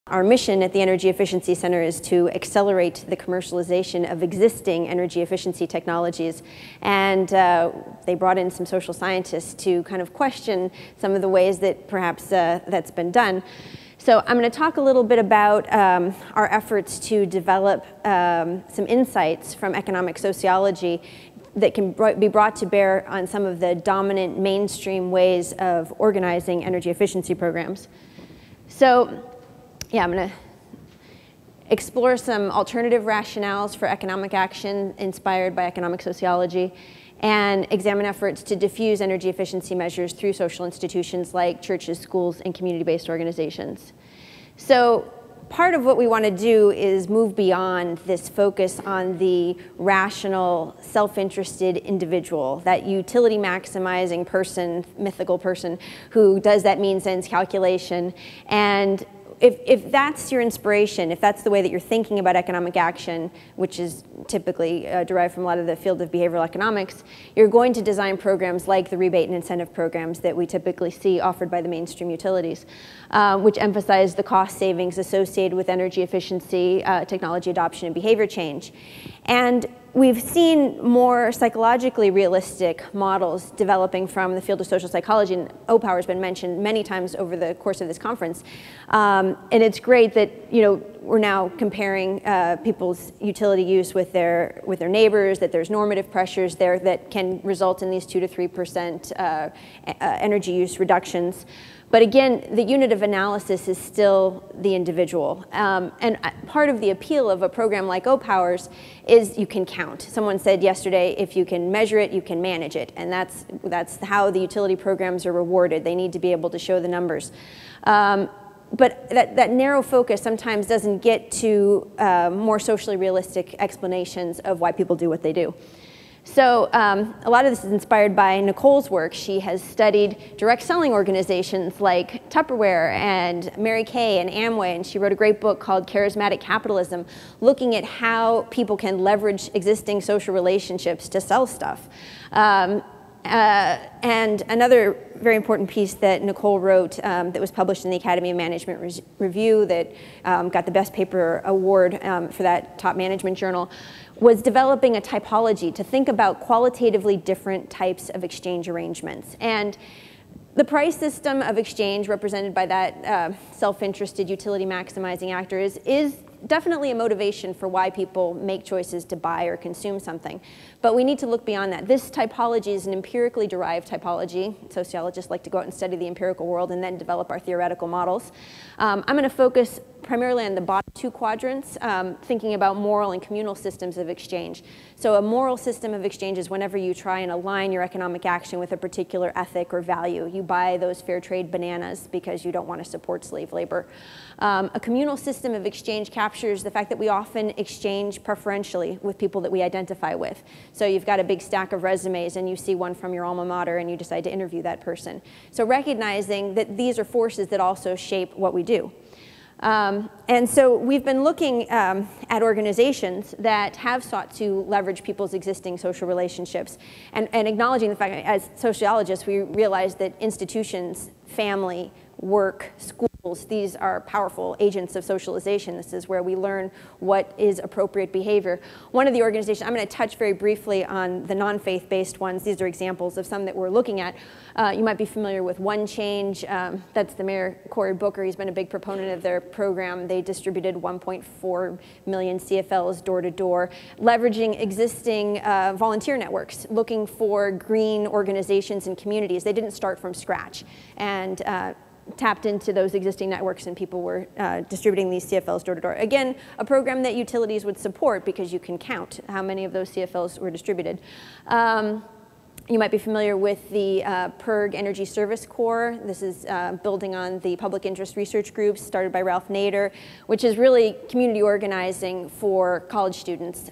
Our mission at the Energy Efficiency Center is to accelerate the commercialization of existing energy efficiency technologies. And they brought in some social scientists to kind of question some of the ways that perhaps that's been done. So I'm going to talk a little bit about our efforts to develop some insights from economic sociology that can be brought to bear on some of the dominant mainstream ways of organizing energy efficiency programs. So yeah, I'm going to explore some alternative rationales for economic action inspired by economic sociology and examine efforts to diffuse energy efficiency measures through social institutions like churches, schools, and community-based organizations. So part of what we want to do is move beyond this focus on the rational, self-interested individual, that utility maximizing person, mythical person, who does that means-ends calculation. And if that's your inspiration, if that's the way that you're thinking about economic action, which is typically derived from a lot of the field of behavioral economics, you're going to design programs like the rebate and incentive programs that we typically see offered by the mainstream utilities, which emphasize the cost savings associated with energy efficiency, technology adoption, and behavior change. And we've seen more psychologically realistic models developing from the field of social psychology, and O-Power has been mentioned many times over the course of this conference. And it's great that, you know, we're now comparing people's utility use with their neighbors, that there's normative pressures there that can result in these 2 to 3% energy use reductions. But again, the unit of analysis is still the individual. And part of the appeal of a program like O-Power's is you can count. Someone said yesterday, if you can measure it, you can manage it. And that's how the utility programs are rewarded. They need to be able to show the numbers. But that narrow focus sometimes doesn't get to more socially realistic explanations of why people do what they do. So a lot of this is inspired by Nicole's work. She has studied direct selling organizations like Tupperware and Mary Kay and Amway, and she wrote a great book called Charismatic Capitalism, looking at how people can leverage existing social relationships to sell stuff. And another very important piece that Nicole wrote that was published in the Academy of Management Review that got the Best Paper Award for that top management journal was developing a typology to think about qualitatively different types of exchange arrangements. And the price system of exchange represented by that self-interested utility maximizing actor is definitely a motivation for why people make choices to buy or consume something. But we need to look beyond that. This typology is an empirically derived typology. Sociologists like to go out and study the empirical world and then develop our theoretical models. I'm going to focus primarily on the bottom 2 quadrants, thinking about moral and communal systems of exchange. So a moral system of exchange is whenever you try and align your economic action with a particular ethic or value. You buy those fair trade bananas because you don't want to support slave labor. A communal system of exchange captures the fact that we often exchange preferentially with people that we identify with. So you've got a big stack of resumes and you see one from your alma mater and you decide to interview that person. So recognizing that these are forces that also shape what we do. And so we've been looking at organizations that have sought to leverage people's existing social relationships and acknowledging the fact that as sociologists we realize that institutions, family, work, schools, these are powerful agents of socialization. This is where we learn what is appropriate behavior. One of the organizations, I'm going to touch very briefly on the non-faith-based ones. These are examples of some that we're looking at. You might be familiar with One Change. That's the mayor, Cory Booker. He's been a big proponent of their program. They distributed 1.4 million CFLs door to door, leveraging existing volunteer networks, looking for green organizations and communities. They didn't start from scratch. And tapped into those existing networks and people were distributing these CFLs door to door. Again, a program that utilities would support because you can count how many of those CFLs were distributed. You might be familiar with the PERG Energy Service Corps. This is building on the public interest research groups started by Ralph Nader, which is really community organizing for college students.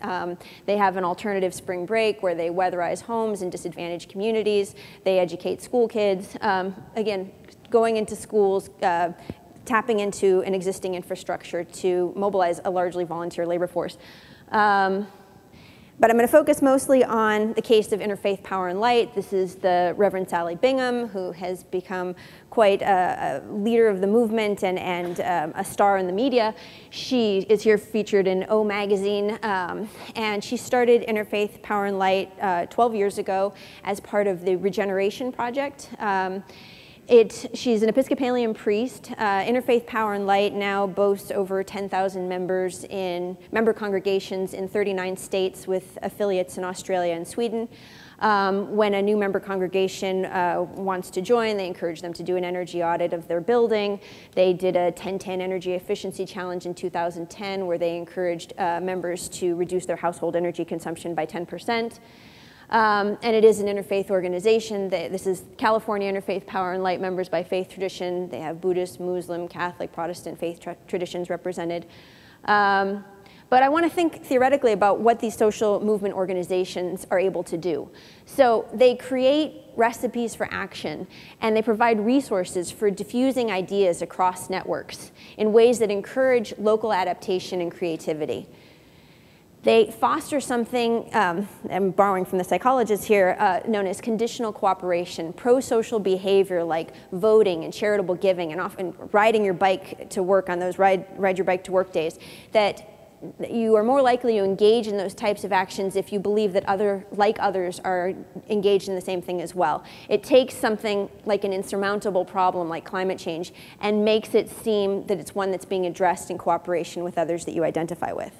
They have an alternative spring break where they weatherize homes in disadvantaged communities. They educate school kids. Again, going into schools, tapping into an existing infrastructure to mobilize a largely volunteer labor force. But I'm going to focus mostly on the case of Interfaith Power and Light. This is the Reverend Sally Bingham, who has become quite a leader of the movement and a star in the media. She is here featured in O Magazine, and she started Interfaith Power and Light 12 years ago as part of the Regeneration Project. She's an Episcopalian priest. Interfaith Power and Light now boasts over 10,000 members in member congregations in 39 states with affiliates in Australia and Sweden. When a new member congregation wants to join, they encourage them to do an energy audit of their building. They did a 10-10 energy efficiency challenge in 2010 where they encouraged members to reduce their household energy consumption by 10%. And it is an interfaith organization. This is California Interfaith Power and Light members by faith tradition. They have Buddhist, Muslim, Catholic, Protestant faith traditions represented. But I want to think theoretically about what these social movement organizations are able to do. So they create recipes for action, and they provide resources for diffusing ideas across networks in ways that encourage local adaptation and creativity. They foster something, I'm borrowing from the psychologists here, known as conditional cooperation, pro-social behavior like voting and charitable giving and often riding your bike to work on those ride your bike to work days, that you are more likely to engage in those types of actions if you believe that others are engaged in the same thing as well. It takes something like an insurmountable problem like climate change and makes it seem that it's one that's being addressed in cooperation with others that you identify with.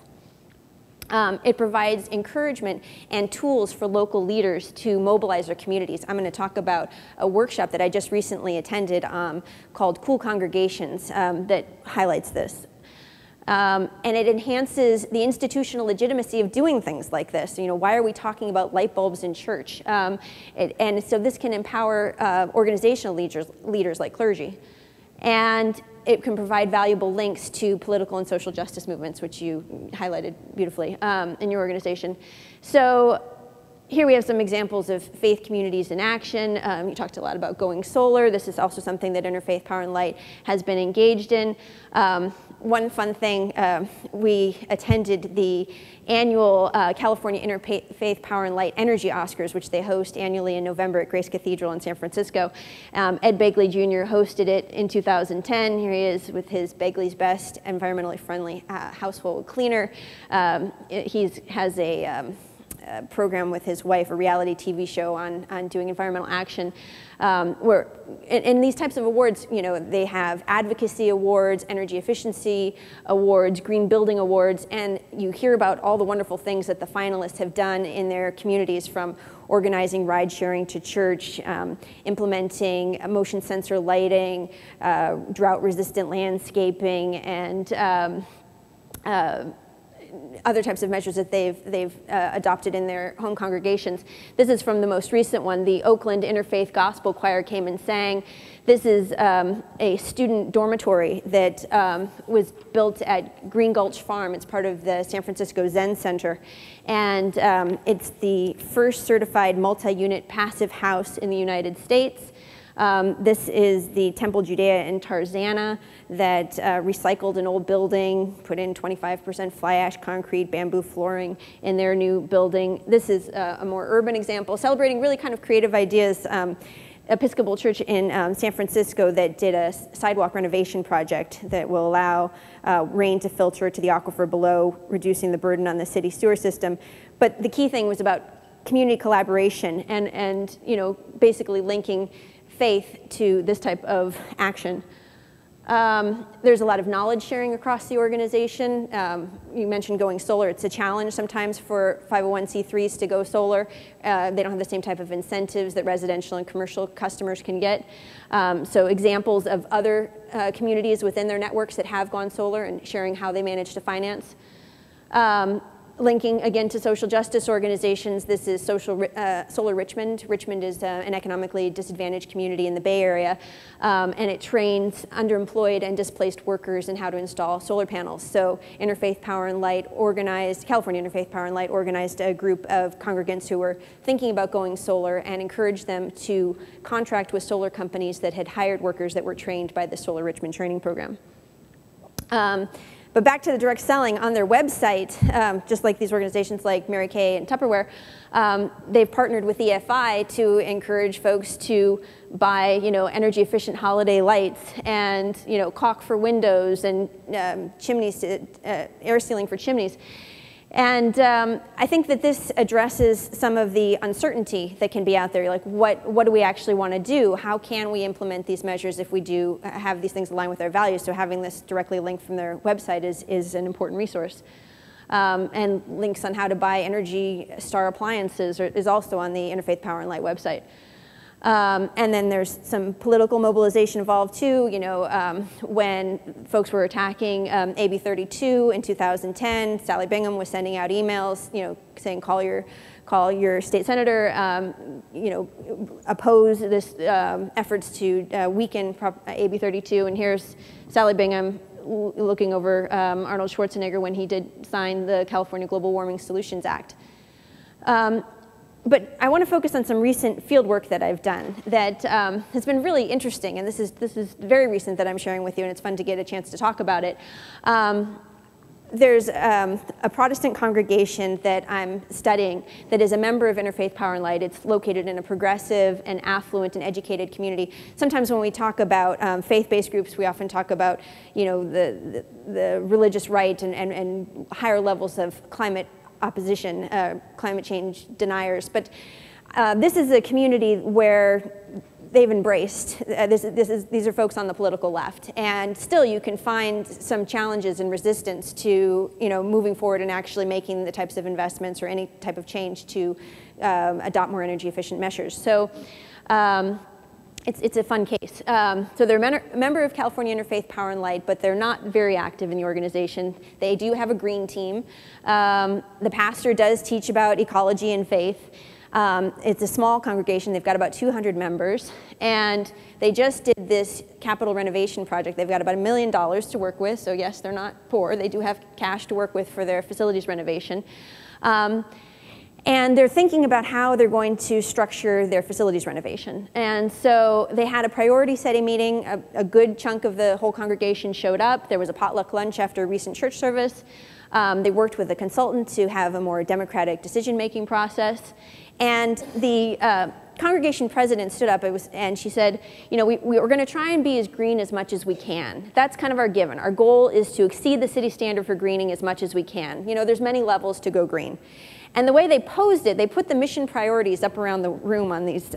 It provides encouragement and tools for local leaders to mobilize their communities. I'm going to talk about a workshop that I just recently attended called Cool Congregations that highlights this. And it enhances the institutional legitimacy of doing things like this. You know, why are we talking about light bulbs in church? And so this can empower organizational leaders like clergy. And it can provide valuable links to political and social justice movements, which you highlighted beautifully in your organization. So here we have some examples of faith communities in action. You talked a lot about going solar. This is also something that Interfaith Power and Light has been engaged in. One fun thing, we attended the annual California Interfaith Power and Light Energy Oscars, which they host annually in November at Grace Cathedral in San Francisco. Ed Begley Jr. hosted it in 2010. Here he is with his Begley's Best environmentally friendly household cleaner. He has a program with his wife, a reality TV show on doing environmental action. Where in these types of awards, you know, they have advocacy awards, energy efficiency awards, green building awards, and you hear about all the wonderful things that the finalists have done in their communities, from organizing ride sharing to church, implementing motion sensor lighting, drought resistant landscaping, and other types of measures that they've adopted in their home congregations. This is from the most recent one. The Oakland Interfaith Gospel Choir came and sang. This is a student dormitory that was built at Green Gulch Farm. It's part of the San Francisco Zen Center. And it's the first certified multi-unit passive house in the United States. This is the Temple Judea in Tarzana that recycled an old building, put in 25% fly ash concrete, bamboo flooring in their new building. This is a more urban example, celebrating really kind of creative ideas. Episcopal Church in San Francisco that did a sidewalk renovation project that will allow rain to filter to the aquifer below, reducing the burden on the city sewer system. But the key thing was about community collaboration and you know, basically linking faith to this type of action. There's a lot of knowledge sharing across the organization. You mentioned going solar. It's a challenge sometimes for 501c3s to go solar. They don't have the same type of incentives that residential and commercial customers can get. So examples of other communities within their networks that have gone solar and sharing how they manage to finance. Linking again to social justice organizations, this is Solar Richmond. Richmond is an economically disadvantaged community in the Bay Area, and it trains underemployed and displaced workers in how to install solar panels. So Interfaith Power and Light organized, California Interfaith Power and Light organized a group of congregants who were thinking about going solar and encouraged them to contract with solar companies that had hired workers that were trained by the Solar Richmond training program. But back to the direct selling, on their website, just like these organizations like Mary Kay and Tupperware, they've partnered with EFI to encourage folks to buy, energy efficient holiday lights and, caulk for windows and chimneys, air sealing for chimneys. And I think that this addresses some of the uncertainty that can be out there. Like, what do we actually want to do? How can we implement these measures if we do have these things align with our values? So having this directly linked from their website is an important resource. And links on how to buy Energy Star appliances is also on the Interfaith Power and Light website. And then there's some political mobilization involved too. When folks were attacking AB 32 in 2010, Sally Bingham was sending out emails, saying call your state senator, oppose this efforts to weaken AB 32. And here's Sally Bingham looking over Arnold Schwarzenegger when he did sign the California Global Warming Solutions Act. But I want to focus on some recent field work that I've done that has been really interesting, and this is very recent that I'm sharing with you, and it's fun to get a chance to talk about it. There's a Protestant congregation that I'm studying that is a member of Interfaith Power and Light. It's located in a progressive and affluent and educated community. Sometimes when we talk about faith-based groups, we often talk about the religious right and higher levels of climate opposition, climate change deniers. But this is a community where they've embraced, these are folks on the political left. And still you can find some challenges and resistance to moving forward and actually making the types of investments or any type of change to adopt more energy efficient measures. So it's a fun case. So they're a member of California Interfaith Power and Light, but they're not very active in the organization. They do have a green team. The pastor does teach about ecology and faith. It's a small congregation. They've got about 200 members. And they just did this capital renovation project. They've got about $1 million to work with. So yes, they're not poor. They do have cash to work with for their facilities renovation. And they're thinking about how they're going to structure their facilities renovation. And so they had a priority setting meeting. A good chunk of the whole congregation showed up. There was a potluck lunch after a recent church service. They worked with a consultant to have a more democratic decision-making process. And the congregation president stood up and she said, we're going to try and be as green as much as we can. That's kind of our given. Our goal is to exceed the city standard for greening as much as we can. There's many levels to go green. And the way they posed it, they put the mission priorities up around the room on these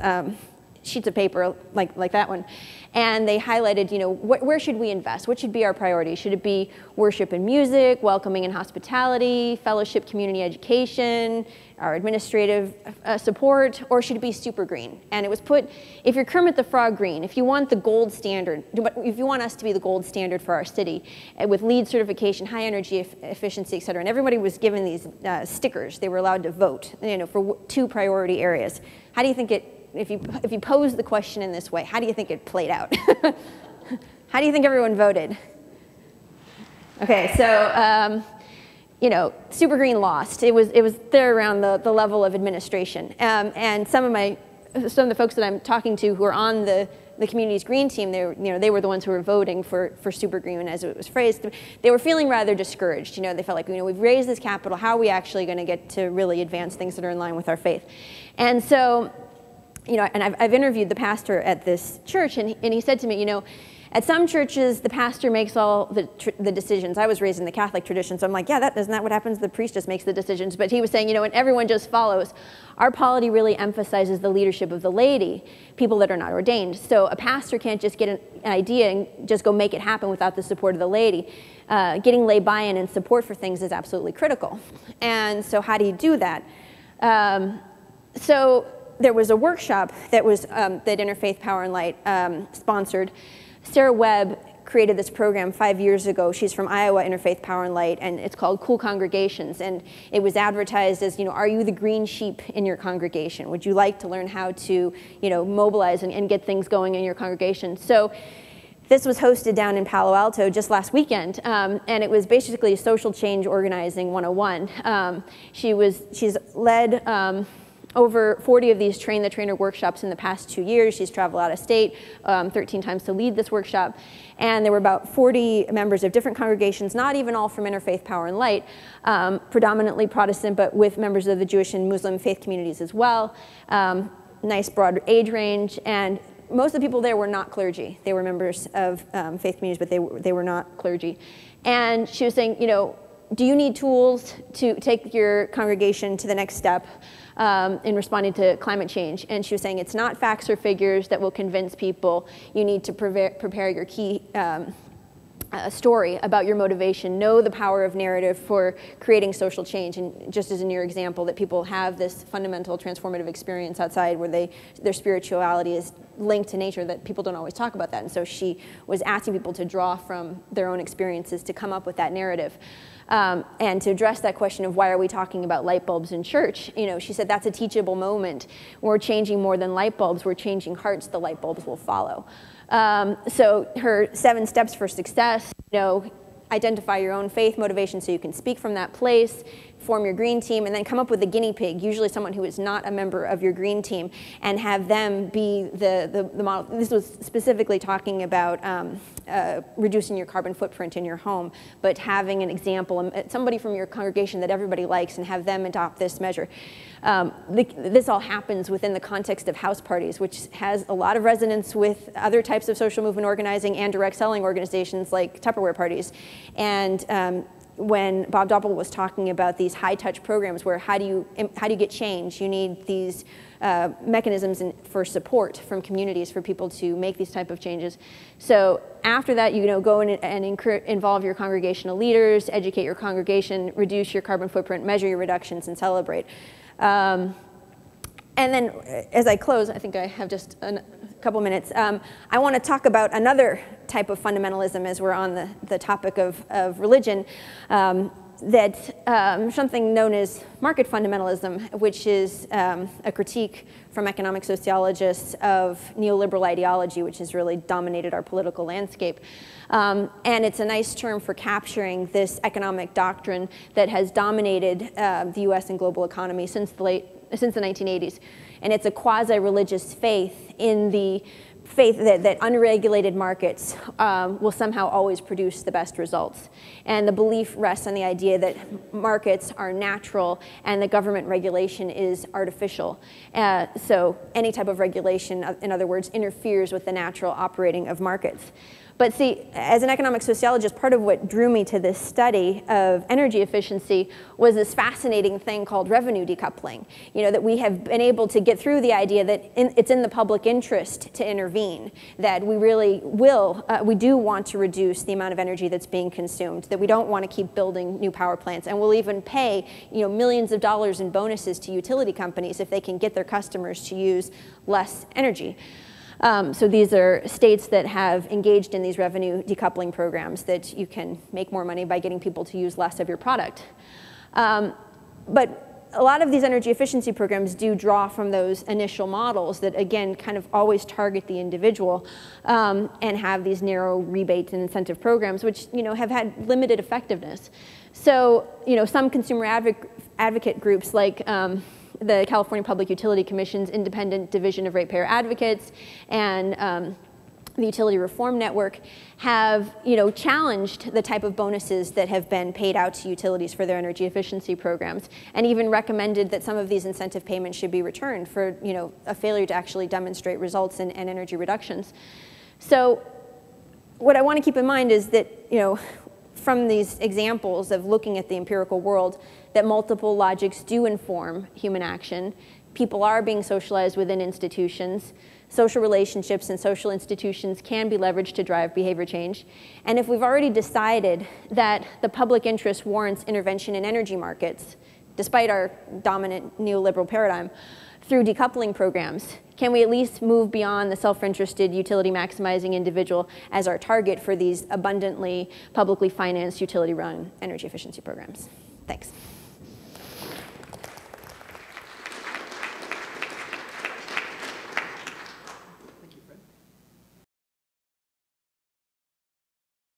sheets of paper like that one. And they highlighted, where should we invest? What should be our priority? Should it be worship and music, welcoming and hospitality, fellowship, community education, our administrative support, or should it be super green? And it was put, if you're Kermit the Frog green, if you want the gold standard, if you want us to be the gold standard for our city, with LEED certification, high energy efficiency, et cetera, and everybody was given these stickers. They were allowed to vote, for 2 priority areas. How do you think if you pose the question in this way, how do you think it played out? How do you think everyone voted? Okay, so super green lost. It was there around the level of administration, and some of the folks that I'm talking to who are on the community's green team, they were the ones who were voting for super green, as it was phrased. They were feeling rather discouraged. They felt like we've raised this capital. How are we actually going to get to really advance things that are in line with our faith? And so, and I've interviewed the pastor at this church, and he said to me, at some churches, the pastor makes all the decisions. I was raised in the Catholic tradition, so I'm like, yeah, isn't that what happens? The priest just makes the decisions. But he was saying, and everyone just follows. Our polity really emphasizes the leadership of the laity, people that are not ordained. So a pastor can't just get an idea and just go make it happen without the support of the laity. Getting lay buy-in and support for things is absolutely critical. And so how do you do that? So there was a workshop that was that Interfaith Power and Light sponsored. Sarah Webb created this program 5 years ago. She's from Iowa Interfaith Power and Light, and it's called Cool Congregations. And it was advertised as, are you the green sheep in your congregation? Would you like to learn how to, mobilize and get things going in your congregation? So this was hosted down in Palo Alto just last weekend, and it was basically social change organizing 101. She's led over 40 of these train the trainer workshops in the past 2 years. She's traveled out of state 13 times to lead this workshop. And there were about 40 members of different congregations, not even all from Interfaith Power and Light, predominantly Protestant, but with members of the Jewish and Muslim faith communities as well. Nice broad age range. And most of the people there were not clergy. They were members of faith communities, but they were not clergy. And she was saying, you know, do you need tools to take your congregation to the next step in responding to climate change? And she was saying it's not facts or figures that will convince people. You need to prepare your key story about your motivation. Know the power of narrative for creating social change. And just as in your example, that people have this fundamental transformative experience outside where their spirituality is linked to nature, that people don't always talk about that. And so she was asking people to draw from their own experiences to come up with that narrative. And to address that question of why are we talking about light bulbs in church, you know, she said that's a teachable moment. We're changing more than light bulbs. We're changing hearts. The light bulbs will follow. So her 7 steps for success, you know, identify your own faith motivation so you can speak from that place, form your green team, and then come up with a guinea pig, usually someone who is not a member of your green team, and have them be the model. This was specifically talking about reducing your carbon footprint in your home, but having an example, somebody from your congregation that everybody likes, and have them adopt this measure. This all happens within the context of house parties, which has a lot of resonance with other types of social movement organizing and direct selling organizations like Tupperware parties. And when Bob Doppel was talking about these high-touch programs where how do you get change, you need these mechanisms for support from communities for people to make these type of changes. So after that, you know, go in and involve your congregational leaders, educate your congregation, reduce your carbon footprint, measure your reductions, and celebrate. And then as I close, I think I have just a couple minutes, I want to talk about another type of fundamentalism as we're on the topic of religion, something known as market fundamentalism, which is a critique from economic sociologists of neoliberal ideology, which has really dominated our political landscape. And it's a nice term for capturing this economic doctrine that has dominated the US and global economy since the 1980s. And it's a quasi-religious faith in the faith that unregulated markets will somehow always produce the best results. And the belief rests on the idea that markets are natural and the government regulation is artificial. So any type of regulation, in other words, interferes with the natural operating of markets. But see, as an economic sociologist, part of what drew me to this study of energy efficiency was this fascinating thing called revenue decoupling. You know, that we have been able to get through the idea that it's in the public interest to intervene, that we really we do want to reduce the amount of energy that's being consumed, that we don't want to keep building new power plants, and we'll even pay, you know, millions of dollars in bonuses to utility companies if they can get their customers to use less energy. So these are states that have engaged in these revenue decoupling programs, that you can make more money by getting people to use less of your product. But a lot of these energy efficiency programs do draw from those initial models that, again, kind of always target the individual and have these narrow rebates and incentive programs, which, you know, have had limited effectiveness. So, you know, some consumer advocate groups like the California Public Utility Commission's Independent Division of Ratepayer Advocates and the Utility Reform Network have, you know, challenged the type of bonuses that have been paid out to utilities for their energy efficiency programs, and even recommended that some of these incentive payments should be returned for, you know, a failure to actually demonstrate results in energy reductions. So what I want to keep in mind is that, you know, from these examples of looking at the empirical world, that multiple logics do inform human action. People are being socialized within institutions. Social relationships and social institutions can be leveraged to drive behavior change. And if we've already decided that the public interest warrants intervention in energy markets, despite our dominant neoliberal paradigm, through decoupling programs, can we at least move beyond the self-interested, utility-maximizing individual as our target for these abundantly publicly financed, utility-run energy efficiency programs? Thanks.